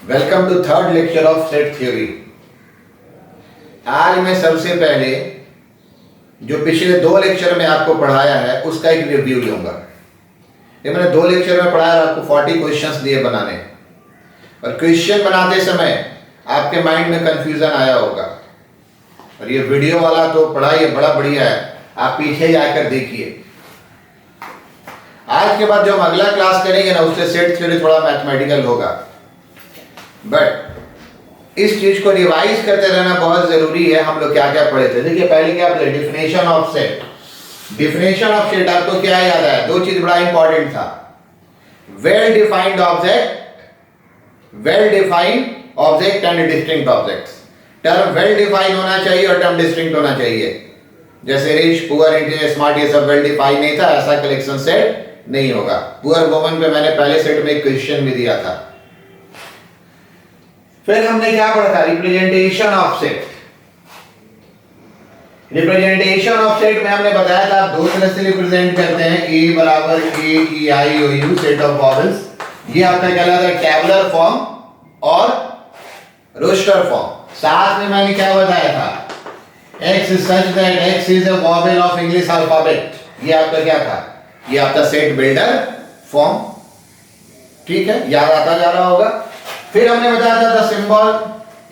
Welcome to third lecture of set theory. आज मैं सबसे पहले जो पिछले दो लेक्चर में आपको पढ़ाया है उसका एक रिव्यू लूंगा। ये मैंने दो लेक्चर में पढ़ाया, आपको 40 क्वेश्चंस दिए बनाने, और क्वेश्चन बनाते समय आपके माइंड में कंफ्यूजन आया होगा। और ये वीडियो वाला तो पढ़ाई बड़ा बढ़िया है, आप पीछे जाकर देखिए। आज के बाद जो हम अगला क्लास करेंगे ना, उससे सेट थ्योरी थोड़ा मैथमेटिकल होगा, बट इस चीज को रिवाइज करते रहना बहुत जरूरी है। हम लोग क्या क्या पढ़े थे, देखिए पहले क्या पढ़े, definition of set. Definition of set आपको क्या याद है? दो चीज बड़ा इंपॉर्टेंट था, well defined object, well defined object and distinct objects. Term well define होना चाहिए और टर्म डिस्टिंक्ट होना चाहिए। जैसे रिच, पुअर, इंटेलिजेंट, स्मार्ट, ये सब वेल डिफाइन नहीं था, ऐसा कलेक्शन सेट नहीं होगा। पुअर वुमन पे मैंने पहले सेट में एक क्वेश्चन भी दिया था। फिर हमने क्या पढ़ा था, representation of set. Representation of set में हमने बताया था दो तरह से रिप्रेजेंट करते हैं, ए बराबर ए ई आई ओ यू, सेट ऑफ वॉवेल्स। ये आपका कहलाता है टैबुलर फॉर्म और रोस्टर फॉर्म। साथ में मैंने क्या बताया था, x is such that x is a vowel of English alphabet। ये आपका क्या था, ये आपका सेट बिल्डर फॉर्म। ठीक है, याद आता जा रहा होगा। फिर हमने बताया था सिंबल,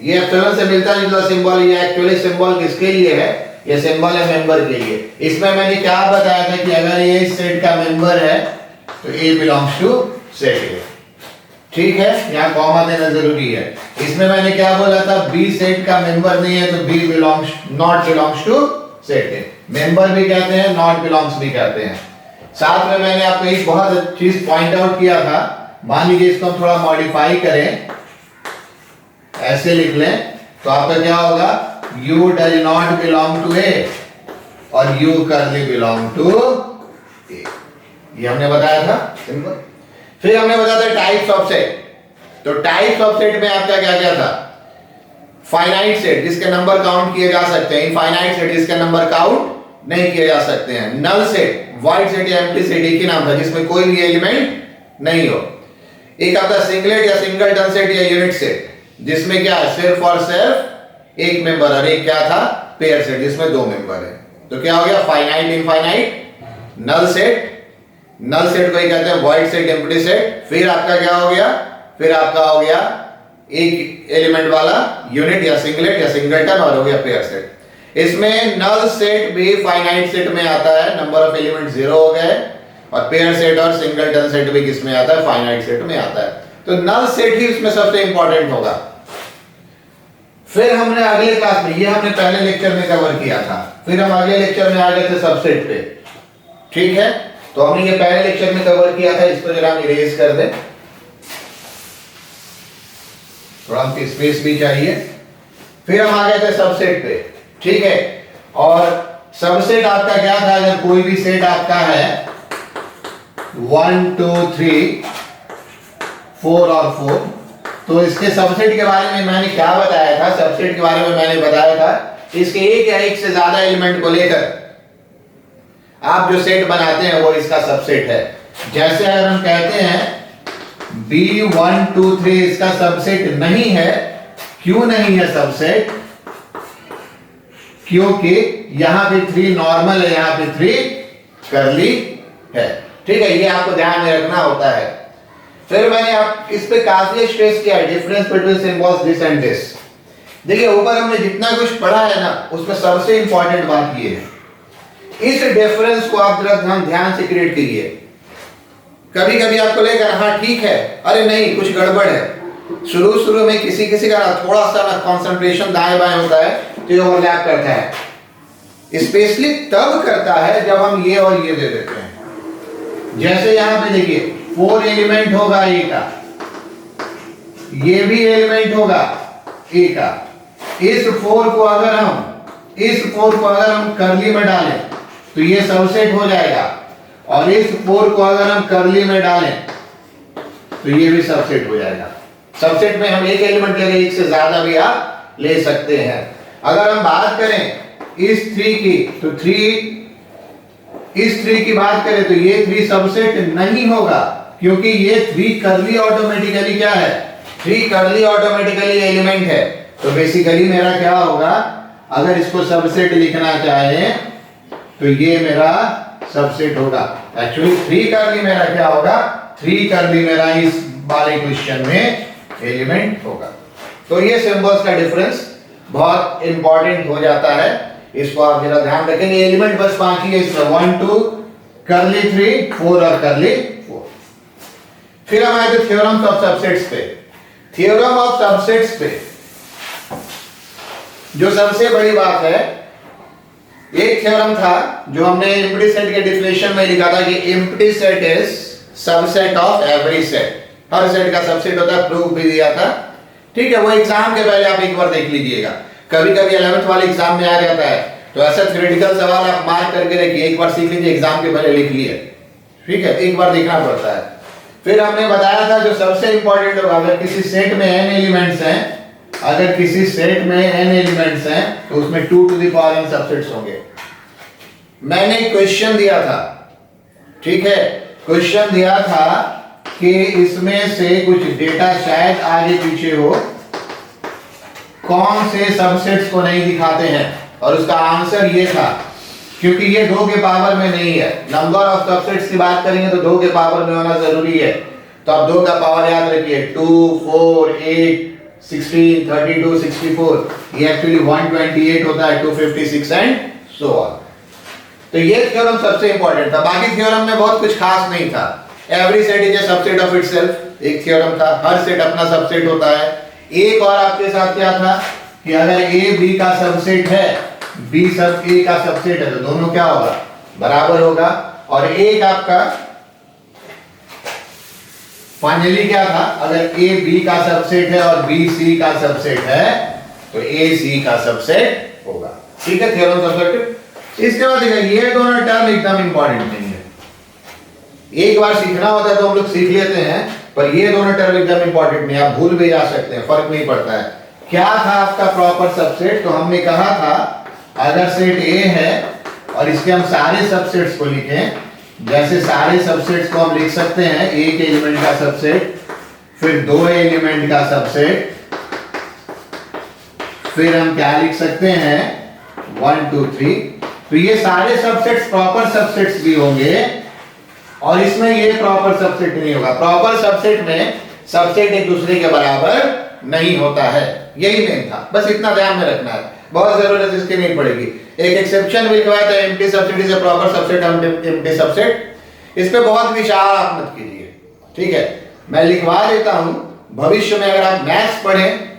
ये एप्सिलॉन से मिलता जुलता सिंबल। ये एक्चुअली सिंबल किसके लिए है, ये सिंबल है मेंबर के लिए। इसमें मैंने क्या बताया था कि अगर ये इस सेट का मेंबर है तो ए बिलोंग्स टू सेट ए। ठीक है, यहाँ कॉमा देना जरूरी है। इसमें मैंने क्या बोला था, बी सेट का मेंबर नहीं है तो B belongs, not belongs to set A. Member भी कहते हैं, नॉट बिलोंग्स भी कहते हैं। साथ में मैंने आपको एक बहुत चीज पॉइंट आउट किया था, मान लीजिए इसको हम थोड़ा मॉडिफाई करें, ऐसे लिख लें तो आपका क्या होगा, u does not belong to a और u करली बिलोंग टू ए। ये हमने बताया था सिंपल। फिर हमने बताया था टाइप्स ऑफ सेट। तो टाइप्स ऑफ सेट में आपका क्या क्या था, फाइनाइट सेट जिसके नंबर काउंट किए जा सकते हैं, इनफाइनाइट सेट जिसके नंबर काउंट नहीं किए जा सकते हैं, नल सेट, वॉइड सेट या एम्प्टी सेट एक ही नाम था जिसमें कोई भी एलिमेंट नहीं हो। एक आता सिंगलेट या सिंगलटन सेट या यूनिट सेट जिसमें क्या है, सिर्फ और सिर्फ एक मेंबर, और एक क्या था, पेयर सेट जिसमें दो मेंबर है। तो क्या हो गया, finite, infinite, null set, null set को ही कहते हैं वॉइड सेट, एम्प्टी सेट। फिर आपका क्या हो गया, फिर आपका हो गया एक एलिमेंट वाला यूनिट या सिंगलेट या सिंगलटन, और हो गया पेयर सेट। इसमें नल सेट भी फाइनाइट सेट में आता है, नंबर ऑफ एलिमेंट 0 हो गए, और पेयर सेट और सिंगलटन सेट भी किसमें आता है, फाइनाइट सेट में आता है। तो नल सेट ही उसमें सबसे इंपॉर्टेंट होगा। फिर हमने अगले क्लास में, ये हमने पहले लेक्चर में कवर किया था, फिर हम अगले लेक्चर में आ गए थे सबसेट पे। ठीक है, तो हमने ये पहले लेक्चर में कवर किया था, इसको जरा हम इरेज कर दें, थोड़ा हमको स्पेस भी चाहिए। फिर हम आ गए थे सबसेट पे। ठीक है, और सबसेट आपका क्या था, अगर कोई भी सेट आपका है 1 2 3 4 और 4, तो इसके सबसेट के बारे में मैंने क्या बताया था, सबसेट के बारे में मैंने बताया था इसके एक या एक से ज्यादा एलिमेंट को लेकर आप जो सेट बनाते हैं वो इसका सबसेट है। जैसे अगर हम कहते हैं B1 2 3 इसका सबसेट नहीं है, क्यों नहीं है सबसेट, क्योंकि यहां पे 3 नॉर्मल है, यहां पे 3 करली है। ठीक है, ये आपको ध्यान में रखना होता है। फिर मैंने आप इस पे काफी स्ट्रेस किया है, difference between symbols this and this. देखिए ऊपर हमने जितना कुछ पढ़ा है ना, उसमें सबसे इंपॉर्टेंट बात ये है, इस डिफरेंस को आप जरा ध्यान से क्रिएट कीजिए। कभी कभी आपको लगेगा हाँ ठीक है, अरे नहीं कुछ गड़बड़ है। शुरू में किसी का थोड़ा सा ना कंसंट्रेशन दाएं बाएं होता है तो ये ओवरलैप करता है, स्पेशली तब करता है जब हम ये और ये दे देते हैं। जैसे यहां पे देखिए 4 एलिमेंट होगा ए का, ये भी एलिमेंट होगा ए का। इस 4 को अगर हम करली में डालें तो ये सबसेट हो जाएगा, और इस 4 को अगर हम करली में डालें तो ये भी सबसेट हो जाएगा। सबसेट में हम एक एलिमेंट ले, एक से ज्यादा भी आप ले सकते हैं। अगर हम बात करें इस 3 की, तो 3, इस 3 की बात करें तो ये 3 सबसेट नहीं होगा, क्योंकि ये 3 करली ऑटोमेटिकली क्या है, 3 कर्ली ऑटोमेटिकली एलिमेंट है, तो बेसिकली मेरा क्या होगा, अगर इसको सबसेट लिखना चाहे तो ये मेरा सबसेट होगा। एक्चुअली 3 कर्ली मेरा क्या होगा, 3 कर्ली मेरा इस वाले क्वेश्चन में एलिमेंट होगा। तो ये सिंबल्स का डिफरेंस बहुत इंपॉर्टेंट हो जाता है, इसको आप जरा ध्यान रखेंगे। एलिमेंट बस बाकी है इसमें 1 2 कर्ली 3 4 और कर्ली 4। फिर हम आए थे थ्योरम्स ऑफ सबसेट्स पे। थ्योरम ऑफ सबसेट्स पे जो सबसे बड़ी बात है, एक थ्योरम था जो हमने एम्प्टी सेट के डिफिनेशन में लिखा था कि empty set is subset of every set. Her set का सबसेट होता है, प्रूफ भी दिया था। ठीक है, वो एग्जाम के पहले आप एक बार देख लीजिएगा, कभी कभी 11th वाले एग्जाम में आ जाता है, तो ऐसा थ्योरेटिकल सवाल आप मार्क करके रखिए, एक बार सीख लीजिए, एग्जाम के पहले लिख लिए। ठीक है, एक बार देखना पड़ता है। फिर हमने बताया था जो सबसे इंपॉर्टेंट होगा, अगर किसी सेट में n एलिमेंट्स हैं, अगर किसी सेट में n एलिमेंट्स हैं तो उसमें 2 to the power n subsets होंगे। मैंने क्वेश्चन दिया था, ठीक है, क्वेश्चन दिया था कि इसमें से कुछ डेटा शायद आगे पीछे हो, कौन से सबसेट्स को नहीं दिखाते हैं, और उसका आंसर ये था क्योंकि ये 2 के पावर में नहीं है। नंबर ऑफ सबसेट्स की बात करेंगे तो 2 के पावर में होना जरूरी है, तो आप 2 का पावर याद रखिए, 2 4 8 16 32 64, ये एक्चुअली 128 होता है, 256 एंड सो ऑन। तो ये थ्योरम सबसे इंपॉर्टेंट था, बाकी थ्योरम में बहुत कुछ खास नहीं था। Every set is a subset of itself एक थ्योरम था, हर सेट अपना सबसेट होता है। एक और आपके साथ क्या था कि अगर ए बी का सबसेट है, बी सब ए का सबसेट है, तो दोनों क्या होगा, बराबर होगा। और एक आपका फाइनली क्या था, अगर ए बी का सबसेट है और बी सी का सबसेट है तो ए सी का सबसेट होगा। ठीक है, थ्योरम सबसेट। इसके बाद देखिए ये दोनों टर्म एकदम इंपॉर्टेंट नहीं है, एक बार सीखना होता है तो हम लोग सीख लेते हैं, पर ये दोनों टर्म एकदम इंपॉर्टेंट नहीं, आप भूल भी जा सकते हैं, फर्क नहीं पड़ता है। क्या था आपका प्रॉपर सबसेट, तो हमने कहा था अगर सेट ए है और इसके हम सारे सबसेट्स को लिखें, जैसे सारे सबसेट्स को हम लिख सकते हैं, एक एलिमेंट का सबसेट, फिर 2 एलिमेंट का सबसेट, फिर हम क्या लिख सकते हैं 1 2 3। तो ये सारे सबसेट्स प्रॉपर सबसेट्स भी होंगे, और इसमें ये प्रॉपर सबसेट नहीं होगा। प्रॉपर सबसेट में सबसेट एक दूसरे के बराबर नहीं होता है, यही मेन था, बस इतना ध्यान में रखना है, बहुत जरूरत इसकी नहीं पड़ेगी। एक एक्सेप्शन भी लिखवाया था, empty subset is a proper subset of empty subset. इस पे बहुत विचार आप मत कीजिए, ठीक है, मैं लिखवा देता हूं। भविष्य में अगर आप मैथ्स पढ़ें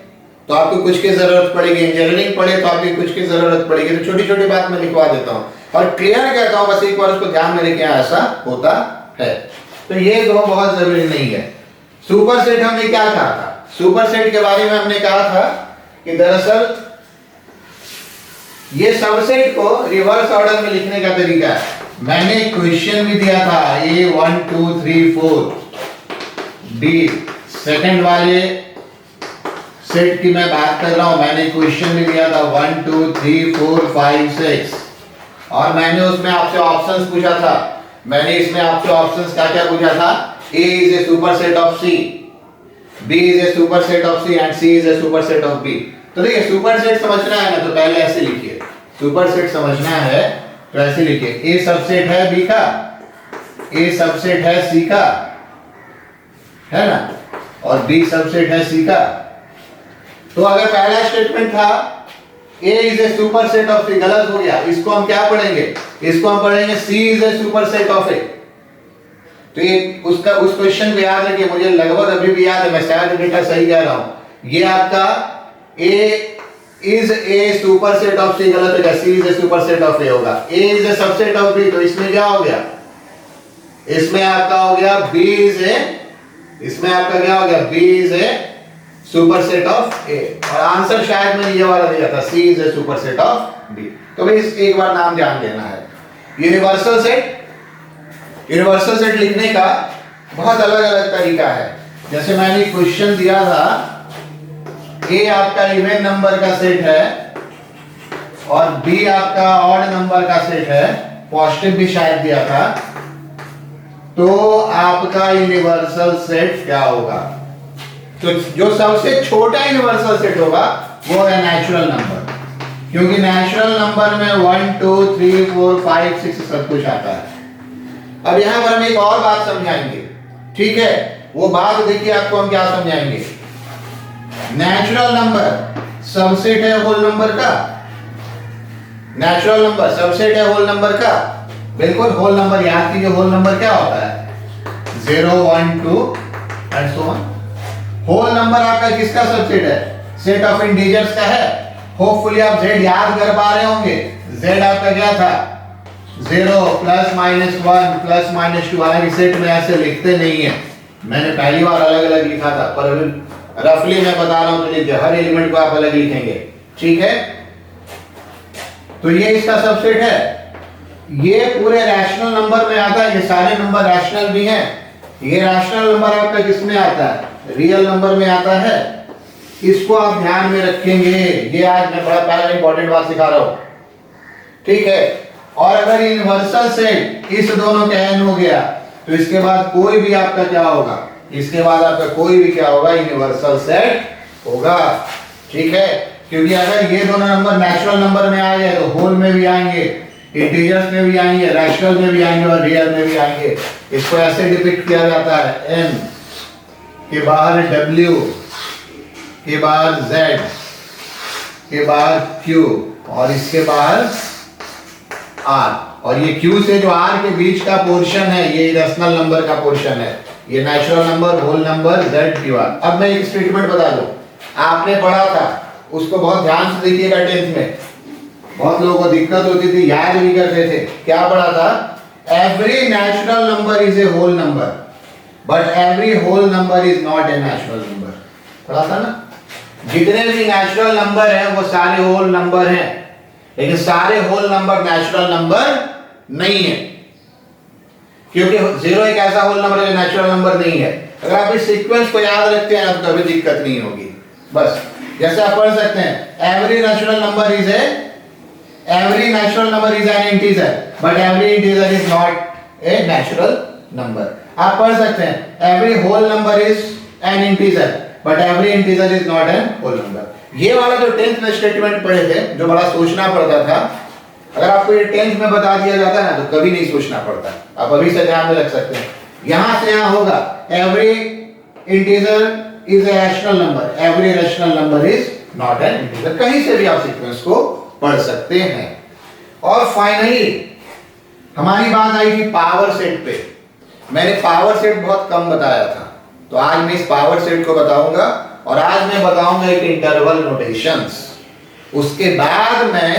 तो आपको कुछ की जरूरत पड़ेगी, इंजीनियरिंग पढ़े तो आपकी कुछ की जरूरत पड़ेगी, तो छोटी छोटी बात मैं लिखवा देता हूं और क्लियर कहता हूं, बस एक बार उसको ध्यान में रखें, ऐसा होता है। तो ये दो बहुत जरूरी नहीं है। सुपर सेट हमने क्या कहा था, सुपर सेट के बारे में हमने कहा था कि दरअसल ये सबसेट को रिवर्स ऑर्डर में लिखने का तरीका है। मैंने क्वेश्चन भी दिया था, ए 1 2 3 4, बी सेकंड वाले सेट की मैं बात कर रहा हूं, मैंने क्वेश्चन भी दिया था 1 2 3 4 5 6, और मैंने उसमें आपसे ऑप्शंस पूछा था। मैंने इसमें आपसे ऑप्शंस क्या पूछा था, A is a superset of C, B is a superset of C and C is a superset of B। तो देखिए सुपरसेट समझना है ना, तो पहले ऐसे लिखिए, सुपरसेट समझना है तो ऐसे लिखिए, A सबसेट है B का, A सबसेट है C का, है ना, और B सबसेट है C का। तो अगर पहला स्टेटमेंट था A is a superset of C, गलत हो गया, इसको हम क्या पढ़ेंगे, इसको हम पढ़ेंगे C is a superset of A। तो ये उसका उस क्वेश्चन को याद रखिए, मुझे लगभग अभी भी याद है, मैं शायद डेटा सही कह रहा हूं। ये आपका A is a superset of C गलत हो गया, C is a superset of A होगा। A is a subset of B, तो इसमें क्या हो गया, इसमें आपका हो गया B is a, इसमें आपका क्या हो गया, B is a superset of A, और आंसर शायद मैंने ये वाला दिया था, C is a superset of B। तो भाई एक बार नाम ध्यान देना है। यूनिवर्सल सेट, यूनिवर्सल सेट लिखने का बहुत अलग अलग तरीका है। जैसे मैंने क्वेश्चन दिया था, A आपका इवन नंबर का सेट है और B आपका ऑड नंबर का सेट है, पॉजिटिव भी शायद दिया था, तो आपका यूनिवर्सल सेट क्या होगा। तो जो सबसे छोटा यूनिवर्सल सेट होगा वो है नेचुरल नंबर, क्योंकि नेचुरल नंबर में 1 2 3 4 5 6 सब कुछ आता है। अब यहां पर हम एक और बात समझाएंगे, ठीक है? वो बात देखिए आपको हम क्या समझाएंगे। नेचुरल नंबर सबसेट है होल नंबर का, नेचुरल नंबर सबसेट है होल नंबर का, बिल्कुल। होल नंबर याद कीजिए, होल नंबर क्या होता है? 0 1 2 and so on. Whole number आपका किसका सबसेट है? सेट ऑफ इंटीजर्स का है। होपफुली आप z याद कर पा रहे होंगे। z आपका क्या था? 0 प्लस माइनस 1 प्लस माइनस 2। हालांकि सेट में ऐसे लिखते नहीं है, मैंने पहली बार अलग अलग लिखा था, पर रफली मैं बता रहा हूं तो लीजिए, हर एलिमेंट को आप अलग लिखेंगे, ठीक है? तो ये इसका सबसेट है। ये पूरे रैशनल नंबर में आता है, ये सारे नंबर रैशनल भी हैं। ये रैशनल नंबर आपका किसमें आता है? रियल नंबर में आता है। इसको आप ध्यान में रखेंगे, ये आज मैं बड़ा पहला इंपॉर्टेंट बात सिखा रहा हूं, ठीक है? और अगर यूनिवर्सल सेट इस दोनों का n हो गया तो इसके बाद कोई भी आपका क्या होगा? इसके बाद आपका कोई भी क्या होगा? यूनिवर्सल सेट होगा, ठीक है? क्योंकि अगर ये दोनों नंबर नेचुरल नंबर में आ गए तो होल में भी आएंगे, इंटीजर्स में भी आएंगे, रैशनल में भी आएंगे और रियल में भी आएंगे। इसको ऐसे डिपिक्ट किया जाता है, n के बाहर w के बाहर z के बाहर q और इसके बाहर r, और ये q से जो r के बीच का पोर्शन है ये रैशनल नंबर का पोर्शन है, ये natural number, whole number, z q r। अब मैं एक स्टेटमेंट बता दूं, आपने पढ़ा था, उसको बहुत ध्यान से देखिएगा। 10th में बहुत लोगों को दिक्कत होती थी, याद भी करते थे। क्या पढ़ा था? Every natural number is a whole number but every whole number is not a natural number. पढ़ा था ना? जितने भी नेचुरल नंबर हैं वो सारे होल नंबर हैं, लेकिन सारे होल नंबर नेचुरल नंबर नहीं है, क्योंकि 0 एक ऐसा होल नंबर है जो नेचुरल नंबर नहीं है। अगर आप इस सीक्वेंस को याद रखते हैं तो कभी दिक्कत नहीं होगी। बस जैसे आप पढ़ सकते हैं, every natural number is an integer but every integer is not a natural number. आप पढ़ सकते हैं, every whole number is an integer but every integer is not an whole number. ये वाला जो 10th में स्टेटमेंट पढ़े थे, जो बड़ा सोचना पड़ता था, अगर आपको ये 10th में बता दिया जाता है ना तो कभी नहीं सोचना पड़ता। आप अभी से ध्यान में रख सकते हैं। यहां से यहां होगा, every integer is a rational number, every rational number is not N integer. कहीं से भी आप सीक्वेंस को पढ़ सकते हैं। और फाइनली हमारी बात आई थी पावर सेट पे। मैंने पावर सेट बहुत कम बताया था, तो आज मैं इस पावर सेट को बताऊंगा, और आज मैं बताऊंगा एक इंटरवल नोटेशंस। उसके बाद मैं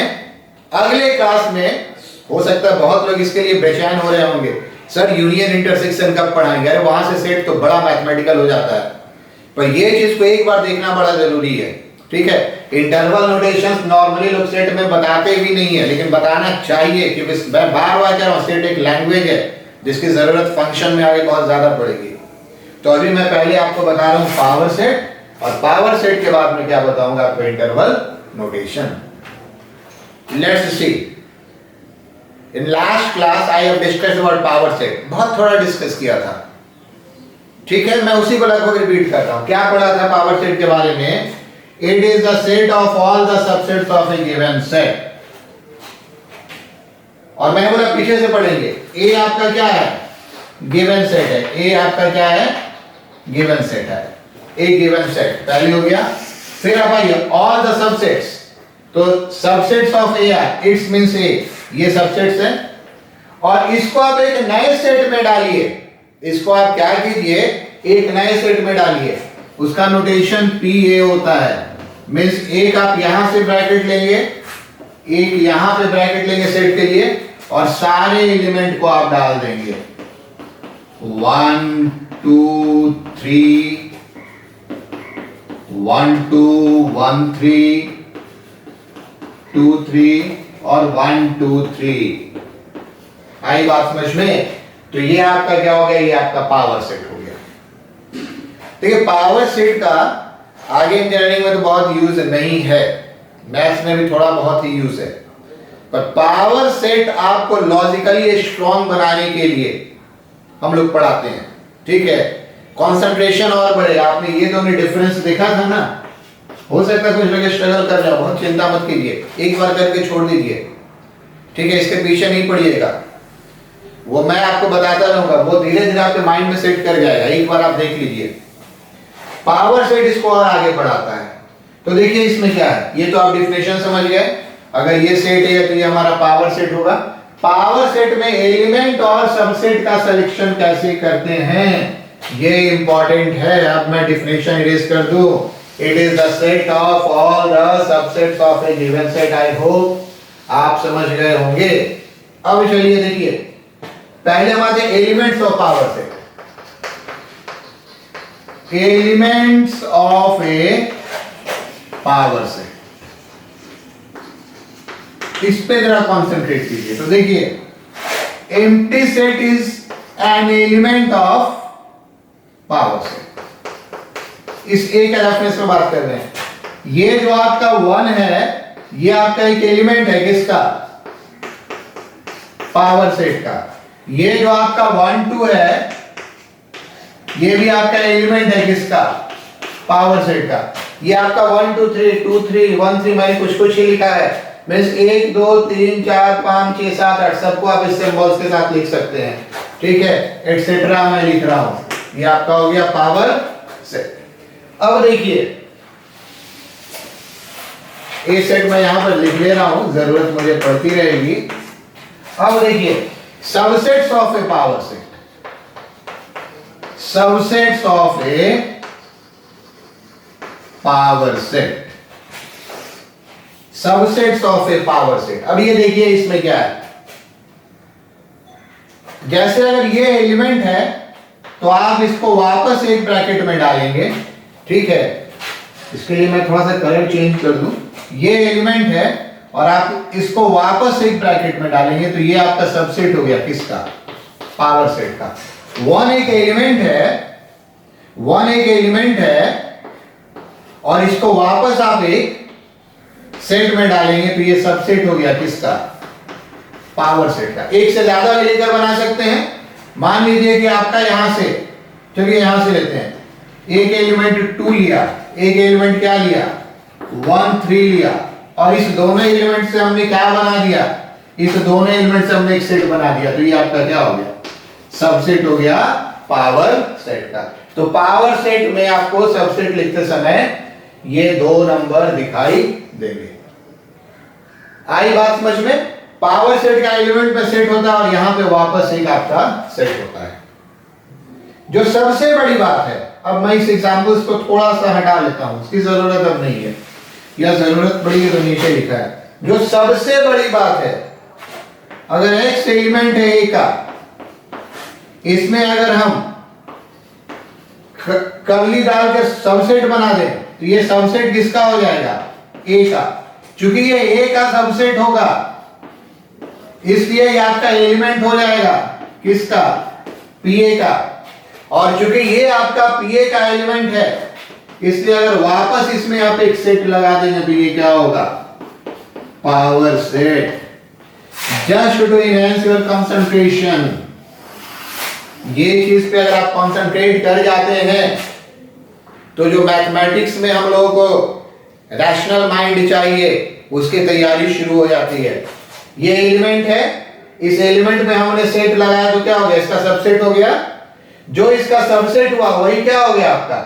अगले क्लास में, हो सकता है बहुत लोग इसके लिए बेचैन हो रहे होंगे, सर यूनियन इंटरसेक्शन कब पढ़ाएंगे? अरे वहां से सेट तो बड़ा मैथमेटिकल हो जाता है, पर ये चीज को एक बार देखना बड़ा जरूरी है, ठीक है? इंटरवल नोटेशंस नॉर्मली लोग सेट में बताते भी नहीं है, लेकिन बताना चाहिए, क्योंकि मैं बार बार कह रहा हूं, सेट एक लैंग्वेज है जिसकी जरूरत फंक्शन में आगे बहुत ज्यादा पड़ेगी। तो अभी मैं पहले आपको बता रहा हूं पावर सेट, और पावर सेट के बाद में क्या बताऊंगा आपको? Interval notation. Let's see, in last class I have discussed about power set. बहुत थोड़ा डिस्कस किया था, ठीक है? मैं उसी को लगभग रिपीट कर रहा हूं। क्या पढ़ा था पावर सेट के बारे में? It is the set of all the subsets of A given set. और मैंने बोला पीछे से पढ़ेंगे, ए आपका क्या है? गिवन सेट है। ए आपका क्या है? गिवन सेट है। ए गिवन सेट पहले हो गया। फिर अब आइए ऑल द सबसेट्स, तो सबसेट्स ऑफ ए है, इट्स मींस ए, ये सबसेट्स है। और इसको आप एक नए सेट में डालिए, इसको आप क्या कीजिए? एक नए सेट में डालिए। उसका नोटेशन पी ए होता है, मींस एक आप यहां से ब्रैकेट लेंगे, एक यहां पे ब्रैकेट लेंगे सेट के लिए, और सारे एलिमेंट को आप डाल देंगे। 1 2 3 1 2 1 3 2 3 और 1 2 3। आई बात समझ में? तो ये आपका क्या हो गया? ये आपका पावर सेट हो गया। देखिए पावर सेट का आगे इंजीनियरिंग में तो बहुत यूज नहीं है, मैथ्स में भी थोड़ा बहुत ही यूज है, पर पावर सेट आपको लॉजिकली स्ट्रॉन्ग बनाने के लिए हम लोग पढ़ाते हैं, ठीक है? कंसंट्रेशन और बढ़ेगा। आपने ये दोनों डिफरेंस देखा था ना। हो सकता है कुछ लोग स्ट्रगल कर रहे हो, बहुत चिंता मत कीजिए, एक बार करके छोड़ दीजिए, ठीक है, इसके पीछे नहीं पड़िएगा, वो मैं आपको बताता रहूंगा, वो धीरे धीरे आपके माइंड में सेट कर जाएगा, एक बार आप देख लीजिए। पावर सेट इसको और आगे बढ़ाता है। तो देखिए इसमें क्या है, ये तो आप डिफिनेशन समझ गए। अगर ये सेट है तो ये हमारा पावर सेट होगा। पावर सेट में एलिमेंट और सबसेट का सिलेक्शन कैसे करते हैं ये इंपॉर्टेंट है। अब मैं डिफिनेशन इरेज कर दूं। It is the set of all the subsets of A given set. I hope आप समझ गए होंगे। अब चलिए देखिए, पहले हमारे elements of power set. Elements of A power set, इस पे जरा कॉन्सेंट्रेट कीजिए। तो देखिए, empty set is an element of power set. इस ए के रेफरेंस में बात कर रहे हैं। ये जो आपका 1 है, ये आपका एक एलिमेंट है किसका? पावर सेट का। ये जो आपका 1 2 है, ये भी आपका एलिमेंट है किसका? पावर सेट का। ये आपका 1 2 3 2 3 1 3 मैंने कुछ कुछ ही लिखा है। मींस 1 2 3 4 5 6 7 8 सबको आप इस सिंबल्स के साथ लिख सकते हैं, ठीक है, एटसेट्रा मैं लिख रहा हूं। ये आपका हो गया पावर सेट। अब देखिए, ए सेट मैं यहां पर लिख ले रहा हूं, जरूरत मुझे पड़ती रहेगी। अब देखिए, subsets of A power set. Subsets of A power set. Subsets of A power set. अब ये देखिए इसमें क्या है। जैसे अगर ये एलिमेंट है तो आप इसको वापस एक ब्रैकेट में डालेंगे, ठीक है। इसके लिए मैं थोड़ा सा कलर चेंज कर दूं। ये एलिमेंट है और आप इसको वापस एक ब्रैकेट में डालेंगे तो ये आपका सबसेट हो गया किसका? पावर सेट का। 1 एक एलिमेंट है, 1 एक एलिमेंट है और इसको वापस आप एक सेट में डालेंगे तो ये सबसेट हो गया किसका? पावर सेट का। एक से ज्यादा भी लेकर बना सकते हैं। मान लीजिए कि आपका यहां से, चलिए यहां से लेते हैं, एक एलिमेंट 2 लिया, एक एलिमेंट क्या लिया? 1 3 लिया, और इस दोनों एलिमेंट से हमने क्या बना दिया? इस दोनों एलिमेंट से हमने एक सेट बना दिया, तो ये आपका क्या हो गया? सबसेट हो गया पावर सेट का। तो पावर सेट में आपको सबसेट लिखते समय ये 2 नंबर दिखाई देंगे। आई बात समझ में? पावर सेट का एलिमेंट पे सेट होता है और यहां पे वापस एक आपका सेट होता है। जो सबसे बड़ी बात है, अब मैं इस एग्जांपल्स को थोड़ा सा हटा लेता हूं, इसकी जरूरत अब नहीं है, या जरूरत पड़ी है तो नीचे लिखा है। जो सबसे बड़ी बात है, अगर एक्स एलिमेंट है ए का, इसमें अगर हम कर्ली डाल के सबसेट बना दें तो ये सबसेट किसका हो जाएगा? ए का। चूंकि ये ए का सबसेट होगा इसलिए ये आपका एलिमेंट हो जाएगा किसका? पीए का। और चूंकि ये आपका पीए का एलिमेंट है इसलिए अगर वापस इसमें आप एक सेट लगा देंगे तो ये क्या होगा? Power set. Just to enhance your concentration, ये चीज पे अगर आप कंसंट्रेट कर जाते हैं तो जो मैथमेटिक्स में हम लोगों को रैशनल माइंड चाहिए उसकी तैयारी शुरू हो जाती है। ये एलिमेंट है, इस एलिमेंट में हमने सेट लगाया तो क्या हो गया? इसका सबसेट हो गया। जो इसका सबसेट हुआ वही क्या हो गया आपका?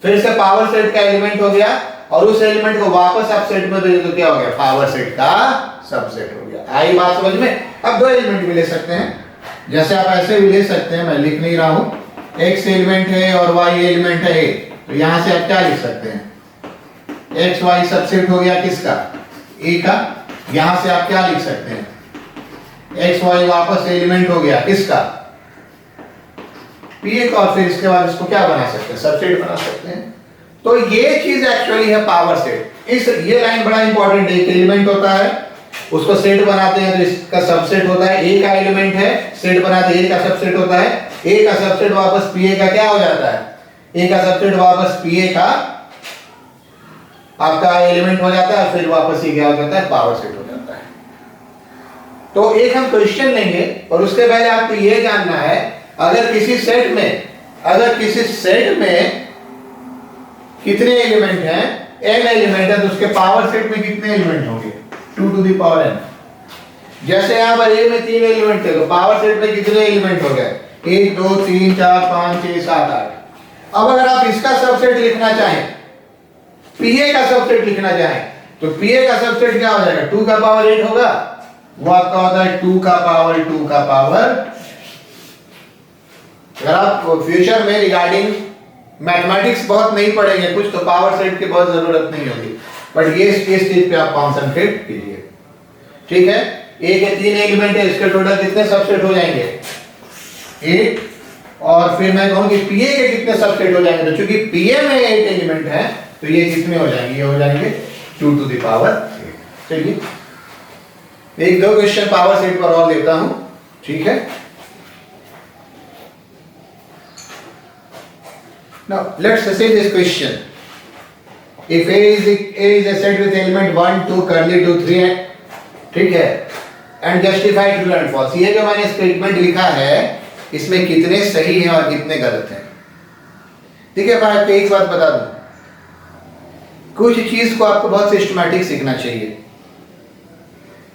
फिर से पावर सेट का एलिमेंट हो गया, और उस एलिमेंट को वापस आप सेट में दे तो क्या हो गया? पावर सेट का सबसेट हो गया। आई बात समझ में? अब 2 एलिमेंट भी ले सकते हैं, जैसे आप ऐसे भी ले सकते हैं, मैं लिख नहीं रहा हूं। x एलिमेंट है और y एलिमेंट है, तो यहां से आप क्या लिख सकते हैं? x y सबसेट हो गया किसका? a का। यहां से आप क्या लिख सकते हैं? x y वापस एलिमेंट हो गया किसका? p का। और फिर इसके बाद इसको क्या बना सकते हैं? सबसेट बना सकते हैं। तो ये चीज एक्चुअली है पावर सेट। इस ये लाइन बड़ा इंपॉर्टेंट है। एक एलिमेंट होता है, उसको सेट बनाते हैं तो इसका सबसेट होता है। ए का एलिमेंट है, सेट बनाते हैं, ए का सबसेट होता है। ए का सबसेट वापस पीए का क्या हो जाता है? ए का सबसेट वापस पीए का आपका एलिमेंट हो जाता है, फिर वापस ये क्या हो जाता है? पावर सेट हो जाता है। तो एक हम क्वेश्चन लेंगे और उसके पहले आपको ये जानना है, अगर किसी सेट में अगर किसी सेट में कितने एलिमेंट हैं, n एलिमेंट है, तो उसके पावर सेट में कितने एलिमेंट होंगे? 2 to the power n। जैसे यहां पर a में 3 एलिमेंट थे, तो पावर सेट में कितने एलिमेंट हो गए? 1 2 3 4 5 6 7 8। अब अगर आप इसका सबसेट लिखना चाहें, pa का सबसेट लिखना चाहें, तो pa का सबसेट क्या हो जाएगा? 2 का पावर 8 होगा। वो आपका होता है 2 का पावर 2 का पावर। अगर आप फ्यूचर में रिगार्डिंग मैथमेटिक्स बहुत नहीं पढ़ेंगे कुछ, तो पावर सेट की बहुत जरूरत नहीं होगी, बट ये इस चीज पे आप कॉन्सेंट्रेट कीजिए। ठीक है, ए के 3 एलिमेंट है, इसके टोटल कितने सबसेट हो जाएंगे? 8। और फिर मैं कहूं कि पीए के कितने सबसेट हो जाएंगे? तो चूंकि पीए में 8 एलिमेंट है, तो ये कितने हो जाएंगे? ये हो जाएंगे 2 to the power 8। चलिए एक दो क्वेश्चन पावर सेट पर और लेता हूं। ठीक है, now let's say this question: if a is a set with element 1 2 curly 2 3, ठीक है, and justify true and false। ये जो मैंने स्टेटमेंट लिखा है, इसमें कितने सही हैं और कितने गलत हैं? देखिए, मैं आपको एक बात बता दूं, कुछ चीज को आपको बहुत सिस्टमैटिक सीखना चाहिए,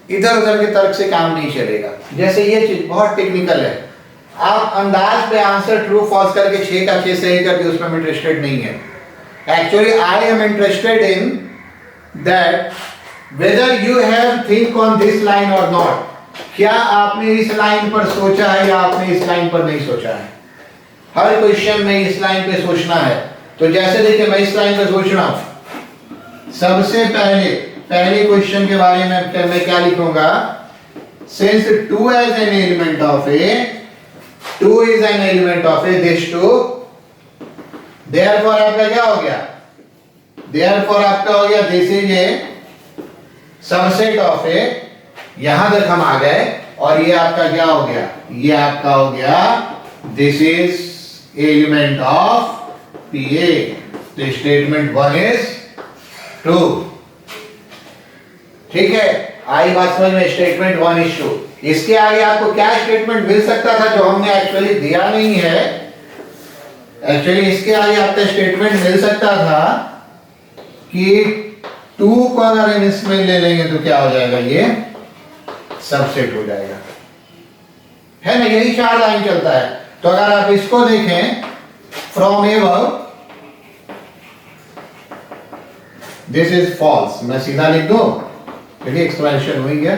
इधर उधर के तर्क से काम नहीं चलेगा। जैसे ये चीज बहुत टेक्निकल है, आप अंदाज पे आंसर ट्रू फॉल्स करके 6 का 6 सही करके उसमें इंटरेस्टेड नहीं है। Actually I am interested in that whether you have think on this line और नॉट। क्या आपने इस लाइन पर सोचा है या आपने इस लाइन पर नहीं सोचा है? हर क्वेश्चन में इस लाइन पे सोचना है। तो जैसे देखिए, मैं इस लाइन पे सोच रहा हूं, सबसे पहले क्वेश्चन के बारे में मैं क्या लिखूंगा? Since 2 as an element of A, 2 is an element of a, this 2, therefore आपका क्या हो गया? Therefore आपका हो गया this is a subset of a। यहां तक हम आ गए, और ये आपका क्या हो गया? ये आपका हो गया this is element of PA। तो स्टेटमेंट 1 is true। ठीक है, आई बात समझ में? Statement 1 is true। इसके आगे आपको क्या स्टेटमेंट मिल सकता था जो हमने एक्चुअली दिया नहीं है? एक्चुअली इसके आगे आपका स्टेटमेंट मिल सकता था कि 2 को अगर हम इसमें ले लेंगे तो क्या हो जाएगा? ये सबसेट हो जाएगा, है ना? यही 4 लाइन चलता है। तो अगर आप इसको देखें, from above this is false, मैं सीधा लिख दूं, चलिए एक्सप्लेनेशन हो गया,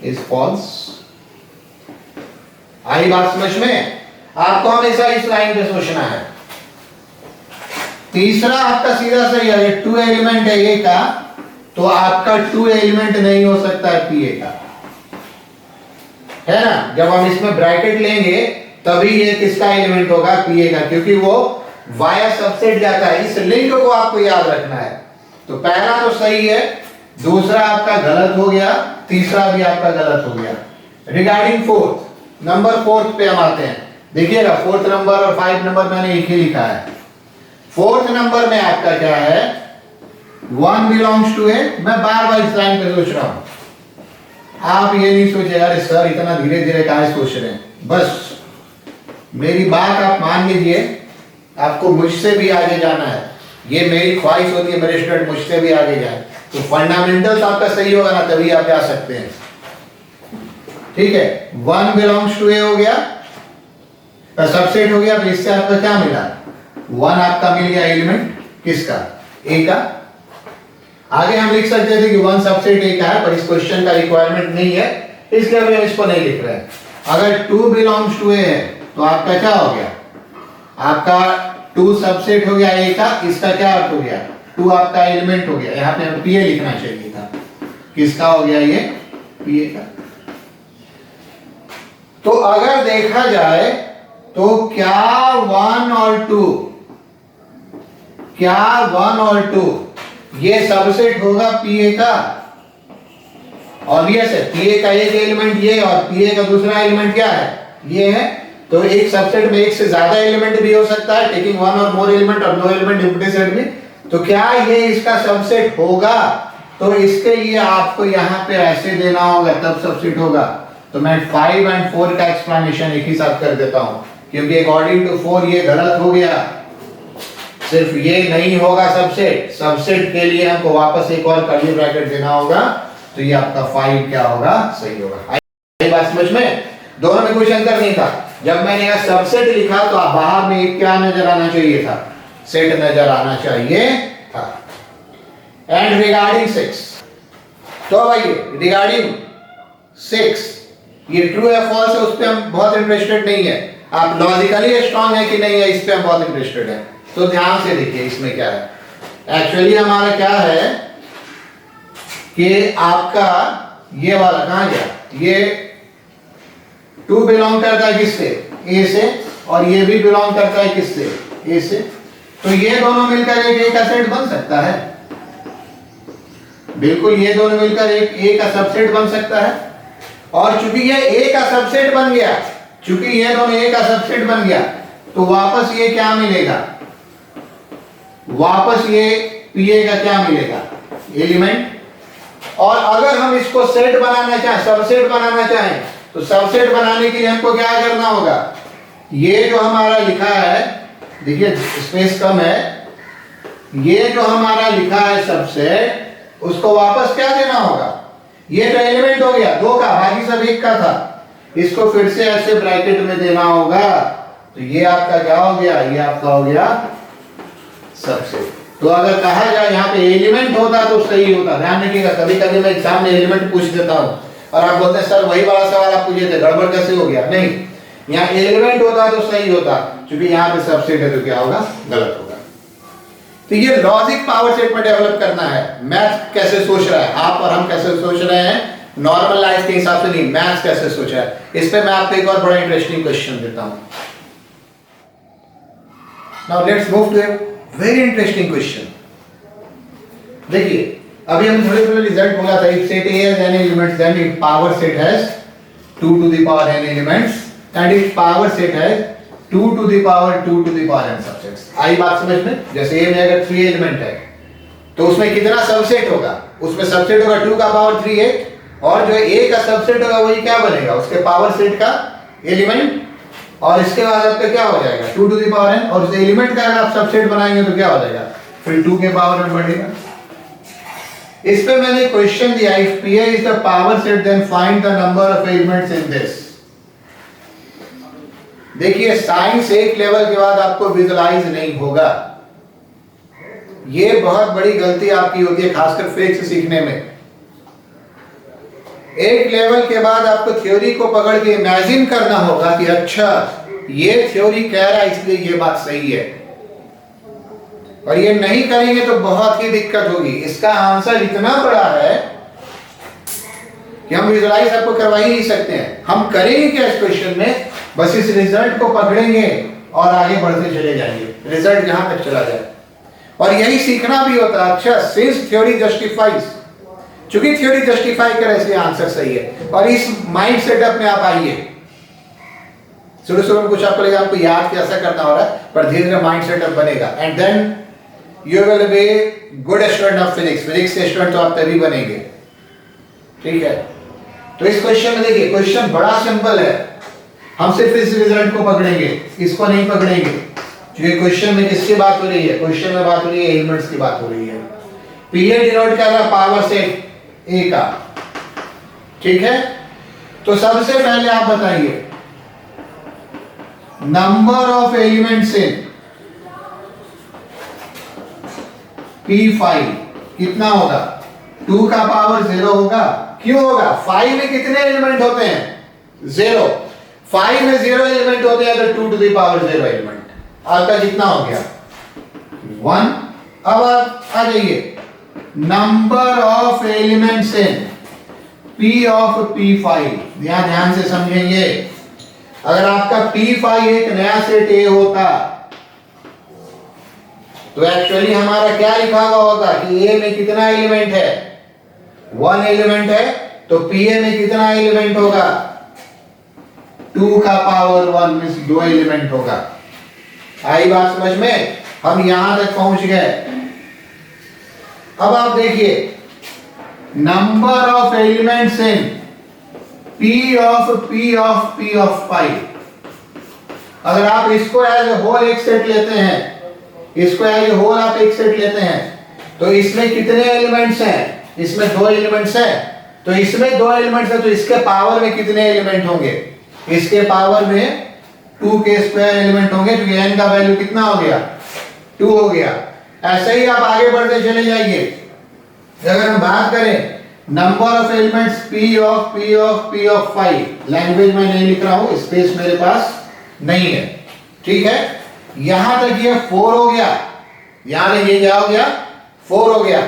is false। आई बात समझ में? आपको हमेशा इस लाइन पे सोचना है। तीसरा आपका सीधा सही है, 2 एलिमेंट है ए का, तो आपका 2 एलिमेंट नहीं हो सकता है पीए का, है ना? जब हम इसमें ब्रैकेट लेंगे तभी ये किसका एलिमेंट होगा? पीए का, क्योंकि वो वाया सबसेट जाता है। इस लिंक को आपको याद रखना है। तो पहला तो सही है, दूसरा आपका गलत हो गया, तीसरा भी आपका गलत हो गया। रिगार्डिंग फोर्थ, नंबर 4 पे हम आते हैं। देखिएगा, 4th नंबर और 5 नंबर मैंने एक ही लिखा है। 4th नंबर में आपका क्या है? 1 बिलोंग्स टू ए। मैं बार बार इस लाइन पे सोच रहा हूं, आप ये नहीं सोचिएगा अरे सर इतना धीरे धीरे काहे सोच रहे हैं। बस मेरी बात आप मान लीजिए, आपको मुझसे भी आगे जाना है। ये मेरी ख्वाहिश होती है मेरे स्टूडेंट मुझसे भी आगे जाए। तो फंडामेंटल्स आपका सही होगा ना, तभी आप जा सकते हैं। ठीक है, 1 बिलोंग्स टू ए हो गया, सबसेट हो गया। तो इससे आपका क्या मिला? 1 आपका मिल गया एलिमेंट किसका? ए का। आगे हम लिख सकते थे कि 1 सबसेट ए का है, पर इस क्वेश्चन का रिक्वायरमेंट नहीं है, इसलिए हम इसको नहीं लिख रहे हैं। अगर 2 बिलोंग्स टू ए है तो आपका क्या हो गया? आपका 2 सबसेट हो गया ए का। इसका क्या अर्थ हो गया? 2 आपका एलिमेंट हो गया। यहां पे हमें पीए लिखना चाहिए था। किसका हो गया? ये पीए का। तो अगर देखा जाए तो क्या 1 और 2 ये सबसेट होगा पीए का? ऑब्वियस है, पीए का एक एलिमेंट ये और पीए का दूसरा एलिमेंट क्या है? ये है। तो एक सबसेट में एक से ज्यादा एलिमेंट भी हो सकता है, टेकिंग 1 और मोर एलिमेंट और नो एलिमेंट एम्प्टी सेट में। तो क्या ये इसका सबसेट होगा? तो इसके लिए आपको यहां पे ऐसे देना होगा, तब सबसेट होगा। तो मैं 5 और 4 का एक्सप्लेनेशन एक ही साथ कर देता हूं। क्योंकि अकॉर्डिंग टू 4 ये गलत हो गया, सिर्फ ये नहीं होगा सबसेट। सबसेट के लिए हमको वापस एक और कर्ली ब्रैकेट देना होगा, तो ये आपका 5 क्या होगा, सही होगा। आई बात समझ में? दोनों में कुछ अंतर नहीं था। जब मैंने यहाँ सबसेट लिखा तो बाहर में क्या नजर आना चाहिए था, सेट नजर आना चाहिए था। एंड रिगार्डिंग 6, तो भाई रिगार्डिंग 6 ये ट्रू है फॉल्स है, उस पर हम बहुत इंटरेस्टेड नहीं है। आप लॉजिकली स्ट्रांग है कि नहीं है, इस पे हम बहुत इंटरेस्टेड है। तो ध्यान से देखिए इसमें क्या है। एक्चुअली हमारा क्या है कि आपका ये वाला कहां गया, ये 2 बिलोंग करता है किससे, ए से, और ये भी बिलोंग करता है किससे, ए से। तो ये दोनों मिलकर एक ए का सेट बन सकता है, बिल्कुल ये दोनों मिलकर एक ए का सबसेट बन सकता है। और चूंकि ये ए का सबसेट बन गया, चूंकि ये दोनों ए का सबसेट बन गया, तो वापस ये क्या मिलेगा, वापस ये पीए का क्या मिलेगा, एलिमेंट। और अगर हम इसको सेट बनाना चाहें, सबसेट बनाना चाहें, तो सबसेट बनाने के लिए हमको क्या करना होगा, ये जो हमारा लिखा है, देखिए स्पेस कम है, ये जो हमारा लिखा है सबसेट, उसको वापस क्या देना होगा, ये तो एलिमेंट हो गया 2 का, बाकी सब 1 का था, इसको फिर से ऐसे ब्रैकेट में देना होगा। तो ये आपका क्या हो गया, ये आपका हो गया सबसेट। तो अगर कहा जाए यहाँ पे एलिमेंट होता तो सही होता। ध्यान रखिएगा, कभी कभी मैं एग्जाम में एलिमेंट पूछ देता हूँ और आप बोलते हैं सर वही वाला सवाल आप पूछे थे, गड़बड़ कैसे हो गया। नहीं, यहाँ एलिमेंट होता तो सही होता, क्योंकि यहाँ पे सबसेट है तो क्या होगा, गलत होगा। तो ये लॉजिक पावर सेट में डेवलप करना है। मैथ कैसे सोच रहा है, आप और हम कैसे सोच रहे हैं, नॉर्मल लाइफ के हिसाब से नहीं, मैथ कैसे सोच रहा है। इस पे मैं आपको एक और बड़ा इंटरेस्टिंग क्वेश्चन देता हूं। Now let's move to a very interesting question. देखिए अभी हम थोड़े थोड़े रिजल्ट बोला था, if set A has n elements then its power set has 2 to the power n elements and its power set has 2 to the power 2 to the power n subsets। आई बात समझ में? जैसे A में अगर 3 element है तो उसमें कितना सबसेट होगा, उसमें सबसेट होगा 2 का पावर 3 8, और जो A का सबसेट होगा वही क्या बनेगा, उसके पावर सेट का एलिमेंट, और इसके बाद आपका क्या हो जाएगा 2 to the power n, और उस एलिमेंट का अगर आप सबसेट बनाएंगे तो क्या हो जाएगा, फिर 2 के पावर n बढ़ेगा। इस पे मैंने क्वेश्चन दिया, if P is the power set then find the number of elements in this. देखिए साइंस एक लेवल के बाद आपको विजुलाइज नहीं होगा, ये बहुत बड़ी गलती आपकी होती है, खासकर फिजिक्स सीखने में। एक लेवल के बाद आपको थ्योरी को पकड़ के इमेजिन करना होगा कि अच्छा ये थ्योरी कह रहा है इसलिए ये बात सही है, और ये नहीं करेंगे तो बहुत ही दिक्कत होगी। इसका आंसर इतना बड़ा है कि हम विजुलाइज आपको करवा ही नहीं सकते हैं। हम करेंगे क्या इस क्वेश्चन में, बस इस रिजल्ट को पकड़ेंगे और आगे बढ़ते चले जाएंगे, रिजल्ट जहां तक चला जाए। और यही सीखना भी होता है। अच्छा सिंस थ्योरी जस्टिफाइज, चूंकि थ्योरी जस्टिफाई करे इसलिए आंसर सही है। और इस माइंड सेटअप में आप आइए, शुरू शुरू में कुछ आपको लगेगा आपको याद कैसा करना हो रहा है, पर धीरे धीरे माइंड सेटअप बनेगा and then you will be good student of physics. Physics के स्टूडेंट तो आप तभी बनेंगे, ठीक है। तो इस क्वेश्चन में देखिए, क्वेश्चन बड़ा सिंपल है, हम सिर्फ इस रिजल्ट को पकड़ेंगे, इसको नहीं पकड़ेंगे, क्योंकि क्वेश्चन में किसकी बात हो रही है, क्वेश्चन में बात हो रही है एलिमेंट्स की बात हो रही है। पीए डिनोट कर रहा है पावर सेट ए का, ठीक है। तो सबसे पहले आप बताइए number of elements in P5 कितना होगा, 2 का पावर 0 होगा। क्यों होगा, 5 में कितने एलिमेंट होते हैं, 0। 5 में 0 एलिमेंट होते हैं तो 2 to the power 0 एलिमेंट, आपका कितना हो गया 1। अब आप आ जाइए number of elements in P of P5, ध्यान से समझेंगे। अगर आपका P5 एक नया सेट A होता तो एक्चुअली हमारा क्या लिखा हुआ होता कि A में कितना एलिमेंट है, 1 एलिमेंट है, तो PA में कितना एलिमेंट होगा, 2 का पावर 1 मींस 2 एलिमेंट होगा। आई बात समझ में, हम यहां तक पहुंच गए। अब आप देखिए number of elements in P of 5, अगर आप इसको एज ए होल एक सेट लेते हैं, इसको एज ए होल आप एक सेट लेते हैं, तो इसमें कितने एलिमेंट्स हैं? इसमें 2 एलिमेंट्स हैं। तो इसमें 2 एलिमेंट्स हैं, तो इसके पावर में कितने एलिमेंट होंगे? इसके पावर में 2k² एलिमेंट होंगे, क्योंकि n का वैल्यू कितना हो गया? 2 हो गया। ऐसे ही आप आगे बढ़ते चले जाइए। अगर हम बात करें number of elements p of 5, language में नहीं लिख रहा हूं, स्पेस मेरे पास नहीं है, ठीक है। यहां तक ये 4 हो गया, यहां तक ये क्या हो गया? 4 हो गया।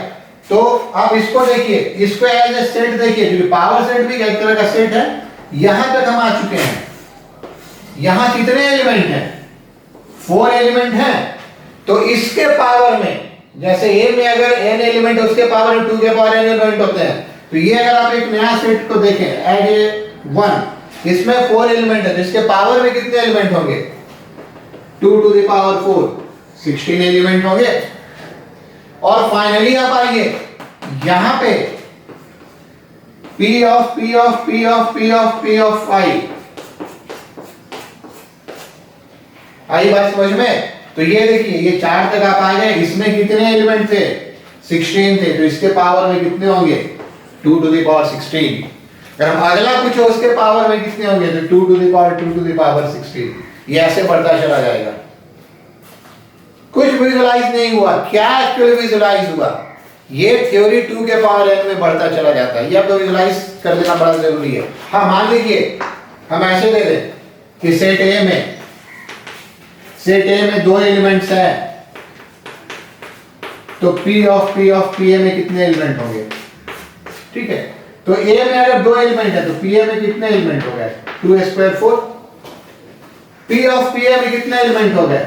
तो आप इसको देखिए, इसको एज ए सेट देखिए, क्योंकि पावर सेट भी एक तरह का सेट है। यहां तक हम आ चुके हैं। यहां कितने एलिमेंट हैं? 4 एलिमेंट हैं। तो इसके पावर में, जैसे A में अगर n एलिमेंट है, उसके पावर में 2 के पावर n एलिमेंट होते हैं। तो ये अगर आप एक नया सेट को देखें, ऐड ए 1, इसमें 4 एलिमेंट है, तो इसके पावर में कितने एलिमेंट होंगे? 2 टू द पावर 4, 16 एलिमेंट होंगे। और फाइनली आप आइए यहां पे P ऑफ 5, आई बात समझ में? तो ये देखिए, ये 4 तक आप आ गए। इसमें कितने एलिमेंट थे? 16 थे। तो इसके पावर में कितने होंगे? 2 टू द पावर 16। अगर हम अगला पूछो उसके पावर में कितने होंगे, तो 2 टू द पावर 16। ये ऐसे बढ़ता चला जाएगा। कुछ विजुलाइज नहीं हुआ। क्या एक्चुअली विजुलाइज हुआ? ये थ्योरी 2 के पावर n में बढ़ता चला जाता है। ये आपको विजुलाइज कर लेना बड़ा जरूरी है। हाँ, मान लीजिए हम ऐसे दे दें कि सेट A में 2 एलिमेंट्स हैं, तो P ऑफ A में कितने एलिमेंट होंगे? ठीक है। तो A में अगर 2 एलिमेंट है, तो PA में कितने एलिमेंट हो गए? 2² 4। P ऑफ PA में कितने एलिमेंट हो गए?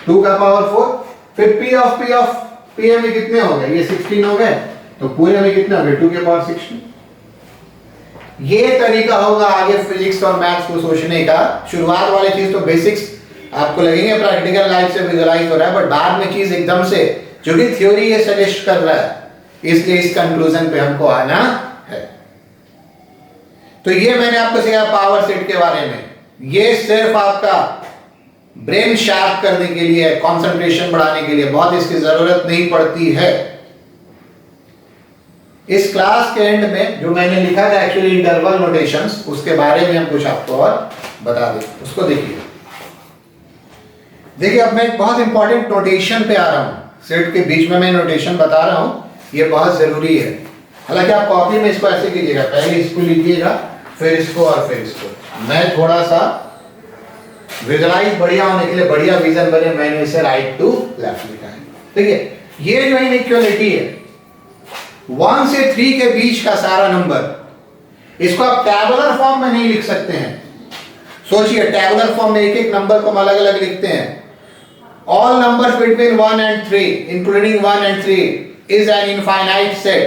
2 का पावर 4। फिर P ऑफ PA में कितने हो गए? ये 16 हो गए। तो पूरे में कितने हो गए? 2 के पावर 16। ये तरीका होगा आगे फिजिक्स और मैथ्स को सोचने का। शुरुआत वाली चीज तो बेसिक्स आपको लगेंगे प्रैक्टिकल लाइफ से विजुलाइज हो रहा है, बट बाद में चीज एकदम से, जो कि थ्योरी ये सजेस्ट कर रहा है, इसलिए इस कंक्लूजन पे हमको आना है। तो ये मैंने आपको सिखाया पावर सेट के बारे में। ये सिर्फ आपका ब्रेन शार्प करने के लिए, कंसंट्रेशन बढ़ाने के लिए, बहुत इसकी जरूरत नहीं पड़ती है। इस क्लास के एंड में जो मैंने लिखा था एक्चुअली इंटरवल नोटेशंस, उसके बारे में हम कुछ आपको और बता दें। उसको देखिए। अब मैं एक बहुत इंपॉर्टेंट नोटेशन पे आ रहा हूं। सेट के बीच में मैं नोटेशन बता रहा हूं, ये बहुत जरूरी है। हालांकि आप कॉपी में इसको ऐसे कीजिएगा, पहले इसको लिखिएगा, फिर इसको और फिर इसको। मैं थोड़ा सा विजुलाइज बढ़िया होने के लिए, बढ़िया विजन बने, मैंने इसे राइट टू लेफ्ट लिखा है। देखिए, ये जो इनइक्वालिटी है 1 से 3 के बीच का सारा नंबर, इसको आप टैबुलर फॉर्म में नहीं लिख सकते हैं। सोचिए, टैबुलर फॉर्म में एक एक नंबर को हम अलग अलग लिखते हैं। All numbers between 1 and 3, including 1 and 3, is an infinite set,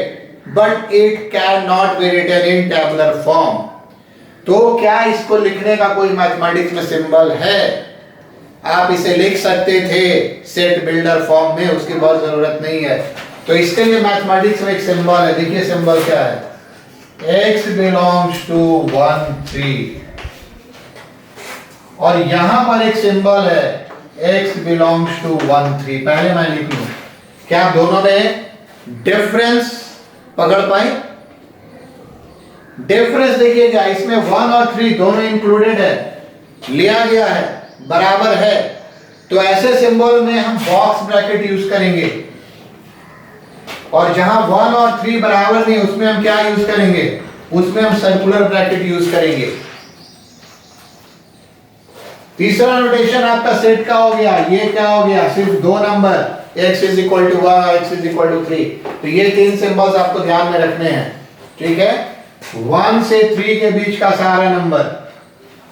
but it cannot be written in tabular form. तो क्या इसको लिखने का कोई मैथमेटिक्स में सिंबल है? आप इसे लिख सकते थे सेट बिल्डर फॉर्म में, उसकी बहुत जरूरत नहीं है। तो इसके लिए मैथमेटिक्स में एक सिंबल है। देखिए सिंबल क्या है? x belongs to 1 3, और यहां पर एक सिंबल है x belongs to 1 3। पहले मैं लिख लूं, क्या आप दोनों में डिफरेंस पकड़ पाए? डिफरेंस देखिएगा, इसमें 1 और 3 दोनों इंक्लूडेड है, लिया गया है, बराबर है। तो ऐसे सिंबल में हम बॉक्स ब्रैकेट यूज करेंगे, और जहां 1 और 3 बराबर नहीं, उसमें हम क्या यूज करेंगे? उसमें हम सर्कुलर ब्रैकेट यूज करेंगे। तीसरा नोटेशन आपका सेट का हो गया। ये क्या हो गया? सिर्फ 2 number, x is equal to 1 और x इज इक्वल टू 3। तो ये 3 सिंबल्स आपको ध्यान में रखने हैं, ठीक है। 1 से 3 के बीच का सारा नंबर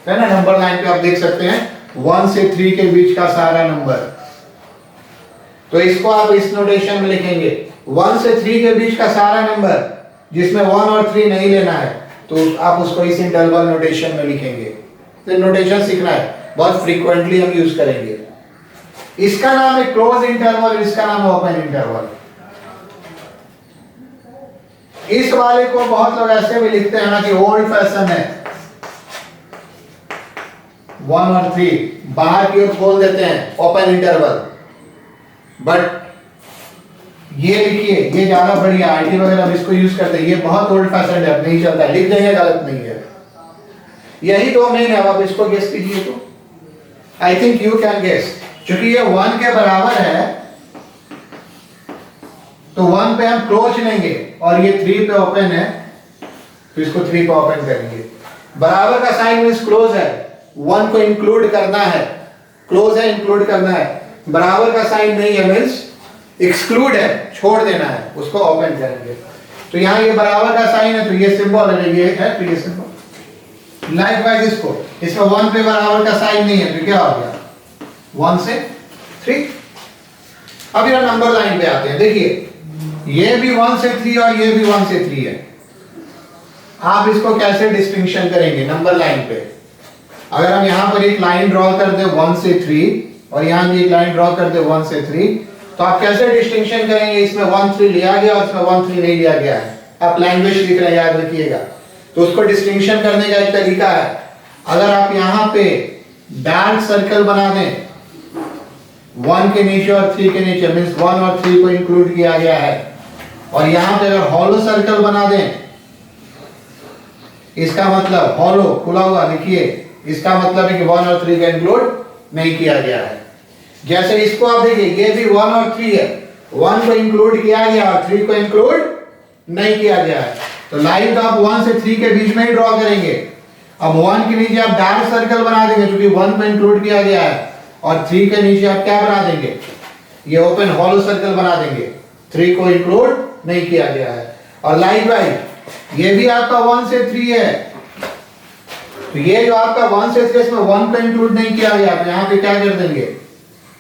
है ना, नंबर लाइन पे आप देख सकते हैं 1 से 3 के बीच का सारा नंबर। तो इसको आप इस नोटेशन में लिखेंगे, 1 से 3 के बीच का सारा नंबर जिसमें 1 और 3 नहीं लेना है, तो आप उसको इस इंटरवल नोटेशन में लिखेंगे। तो नोटेशन सीखना है, बहुत फ्रीक्वेंटली हम यूज करेंगे। इसका नाम है क्लोज इंटरवल, इसका नाम है ओपन इंटरवल। इस वाले को बहुत लोग ऐसे भी लिखते हैं ना कि ओल्ड फैशन है, 1 और 3 बाहर की ओर खोल देते हैं, ओपन इंटरवल। बट ये लिखिए, ये ज्यादा बढ़िया, आईटी वगैरह अब इसको यूज करते हैं, ये बहुत ओल्ड फैशन है, अब नहीं चलता है, लिख देंगे गलत नहीं है। यही दो मेन है, अब इसको गेस कीजिए तो I think you can guess. क्योंकि ये 1 के बराबर है तो 1 पे हम क्लोज लेंगे और ये 3 पे ओपन है तो इसको 3 पे ओपन करेंगे। बराबर का साइन मींस क्लोज है, 1 को इंक्लूड करना है, क्लोज है इंक्लूड करना है। बराबर का साइन नहीं है मींस एक्सक्लूड है, छोड़ देना है, उसको ओपन करेंगे। तो यहां ये बराबर का साइन है तो ये सिंबल है, ये है तो ये सिंबल। लाइकवाइज इसको, इसमें 1 पे बराबर का साइन नहीं है तो क्या हो गया 1 से 3। अब ये नंबर लाइन पे आते हैं, देखिए ये भी 1 से 3 और ये भी 1 से 3 है। आप इसको कैसे डिस्टिंक्शन करेंगे नंबर लाइन पे? अगर हम यहां पर एक लाइन ड्रॉ कर दे 1 से 3 और यहां भी एक लाइन ड्रॉ कर दे 1 से 3, तो आप कैसे डिस्टिंक्शन करेंगे? इसमें 1 3 लिया गया और इसमें 1 3 नहीं लिया गया है। आप लैंग्वेज लिख रहे हैं, याद रखिएगा। तो उसको डिस्टिंक्शन करने का एक तरीका है, अगर आप यहां पे डार्क सर्कल बना दें 1 के नीचे और 3 के नीचे, मींस 1 और 3 को इंक्लूड किया गया है, और यहां पे अगर हॉलो सर्कल बना दें, इसका मतलब हॉलो खुला हुआ, देखिए इसका मतलब है कि 1 और 3 का इंक्लूड नहीं किया गया है। जैसे इसको आप देखिए, ये भी 1 और 3 है, 1 को इंक्लूड किया गया और 3 को इंक्लूड नहीं किया गया है। तो लाइन तो आप 1 से 3 के बीच में ही ड्रॉ करेंगे। अब 1 के नीचे आप डार्क सर्कल बना देंगे क्योंकि 1 को इंक्लूड किया गया है, और 3 के नीचे आप क्या बना देंगे? ये ओपन हॉलो सर्कल बना देंगे, 3 को इंक्लूड नहीं किया गया है। और लाइकवाइज ये भी आपका 1 से 3 है, तो ये जो आपका 1 से 3 इसमें 1 को इंक्लूड नहीं किया गया, तो यहां पे क्या कर देंगे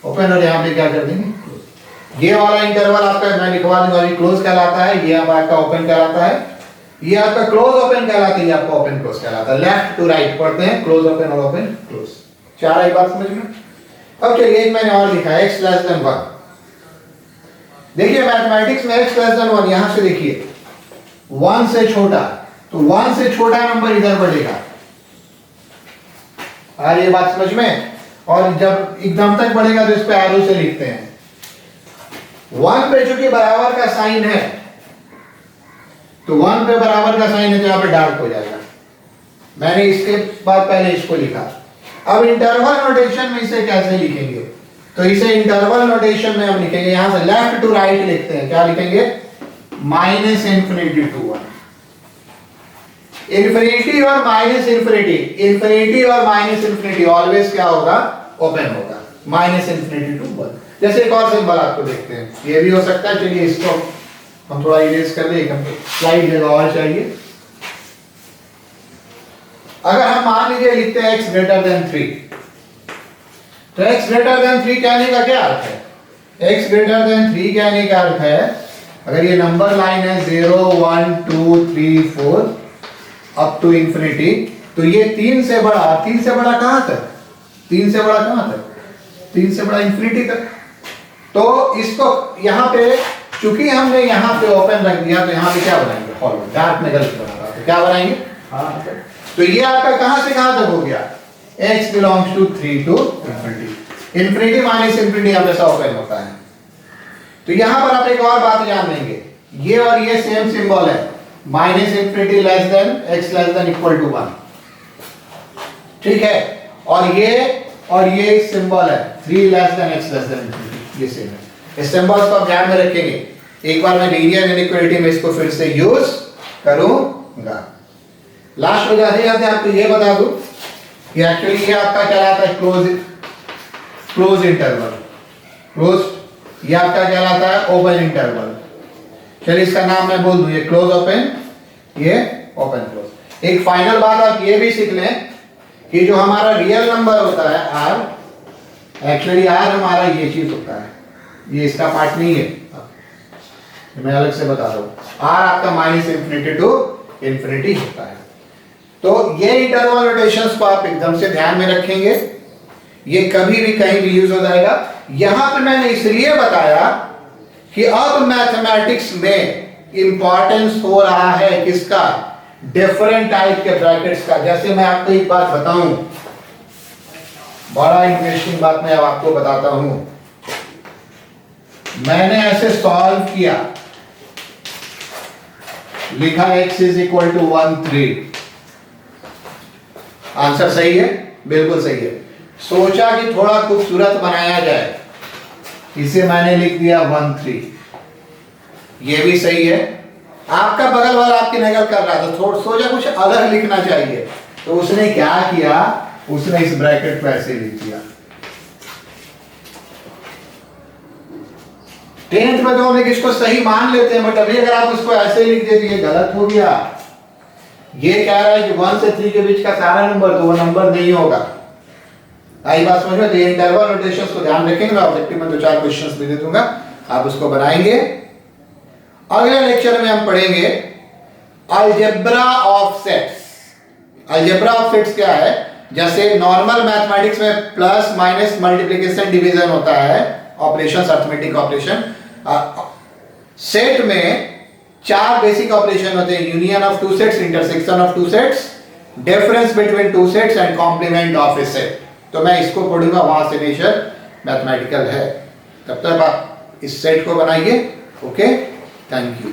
ओपन, और यहां पे क्या कर देंगे क्लोज। ये वाला इंटरवल आपका मैं लिखवा दूंगा, ये क्लोज कहलाता है, ये आपका ओपन कहलाता है, ये आपका क्लोज ओपन कहलाता है, ये आपका ओपन क्लोज कहलाता है। लेफ्ट टू राइट पढ़ते हैं, क्लोज ओपन और ओपन क्लोज। चार आई बात समझ में? अब चलिए एक मैंने और लिखा है x लेस देन 1। देखिए मैथमेटिक्स में x लेस देन 1, यहां से देखिए 1 से छोटा, तो 1 से छोटा नंबर इधर बढ़ेगा। आ रही है बात समझ में? और जब एकदम तक बढ़ेगा तो इस पे एरो से लिखते हैं। 1 पे चूंकि बराबर का साइन है, तो 1 पे बराबर का साइन है तो यहां पे डार्क हो जाएगा। मैंने इसके बाद पहले इसको लिखा। अब इंटरवल नोटेशन में इसे कैसे लिखेंगे? तो इसे इंटरवल नोटेशन में हम लिखेंगे, यहां से लेफ्ट टू राइट लिखते हैं। क्या लिखेंगे? Minus infinity to 1। इंफिनिटी और माइनस इंफिनिटी, इंफिनिटी और माइनस इंफिनिटी ऑलवेज क्या होगा? ओपन होगा। Minus infinity to 1। जैसे एक और सिंबल आपको देखते हैं, ये भी हो सकता है। चलिए इसको हम थोड़ा इरेज कर दें, हमको स्लाइड जगह और चाहिए। अगर हम मान लीजिए लिखते हैं x ग्रेटर देन 3, तो x ग्रेटर देन 3 कहने का क्या अर्थ है? x ग्रेटर देन 3 कहने का अर्थ है, अगर ये नंबर लाइन है 0 1 2 3 4 अप टू इंफिनिटी, तो ये 3 से बड़ा, 3 से बड़ा कहां तक? 3 से बड़ा कहां तक? 3 से बड़ा इंफिनिटी तक। तो इसको यहां पे चूंकि हमने यहां पे ओपन रख दिया, तो यहां पे क्या बनाएंगे? हॉलो। डार्क में गलत बना रहा, तो क्या बनाएंगे? हाँ, तो ये आपका कहां से कहां तक हो गया? x belongs to 3 to infinity. Infinity minus infinity हमेशा ओपन होता है। तो यहां पर आप एक और बात जान लेंगे, ये और ये सेम सिंबल है, minus infinity less than x less than equal to 1, ठीक है। और ये सिंबल है 3 less than x less than infinity, ये सेम है। इस सिंबल्स को आप ध्यान में रखेंगे। एक बार मैं लीनियर इनइक्वालिटी में इसको फिर से यूज करूंगा। लास्ट में जाते जाते आपको ये बता दूं कि एक्चुअली ये आपका कहलाता है क्लोज इंटरवल। क्लोज ये आपका कहलाता है ओपन इंटरवल। चलिए इसका नाम मैं बोल दूं, ये क्लोज ओपन, ये ओपन क्लोज। एक फाइनल बात आप ये भी सीख लें कि जो हमारा रियल नंबर होता है r, एक्चुअली r हमारा ये चीज होता है, ये इसका पार्ट नहीं है, मैं अलग से बता रहा हूं। r आपका माइनस इंफिनिटी टू इंफिनिटी होता है। तो ये इंटरवल नोटेशंस को आप एकदम से ध्यान में रखेंगे, ये कभी भी कहीं भी यूज हो जाएगा। यहां पे मैंने इसलिए बताया कि अब मैथमेटिक्स में इंपॉर्टेंस हो रहा है किसका? डिफरेंट टाइप के ब्रैकेट्स का। जैसे मैं आपको एक बात बताऊं, बड़ा इंटरेस्टिंग बात मैं अब आपको बताता हूं। मैंने ऐसे सॉल्व किया, लिखा x is equal to 1 3। Answer सही है, बिल्कुल सही है। सोचा कि थोड़ा खूबसूरत बनाया जाए, इसे मैंने लिख दिया 1 3। ये भी सही है। आपका बगल वाला आपकी नकल कर रहा था, थोड़ा सोचा कुछ अलग लिखना चाहिए, तो उसने क्या किया, उसने इस ब्रैकेट पे ऐसे लिख दिया। 10th में तो हम इसको सही मान लेते हैं, बट अभी अगर आप उसको ऐसे लिख दे तो ये गलत हो गया। ये कह रहा है कि 1 से 3 के बीच का सारा नंबर, तो वो नंबर नहीं होगा। आई बात समझ में? तो ये इंटरवल नोटेशंस को ध्यान रखेंगे। मैं ऑब्जेक्टिव में 2-4 क्वेश्चंस भी दे दूंगा, आप उसको बनाएंगे। अगले लेक्चर में हम पढ़ेंगे algebra of sets. Algebra of sets क्या है? जैसे नॉर्मल मैथमेटिक्स में प्लस माइनस मल्टीप्लिकेशन डिवीजन होता है, ऑपरेशंस, अरिथमेटिक ऑपरेशन, सेट में 4 बेसिक ऑपरेशन होते हैं: union of two sets, intersection of two sets, difference between two sets and complement of a set. तो मैं इसको पढ़ूंगा, वहां से नेचर मैथमेटिकल है। तब तक आप इस सेट को बनाइए। Okay, thank you.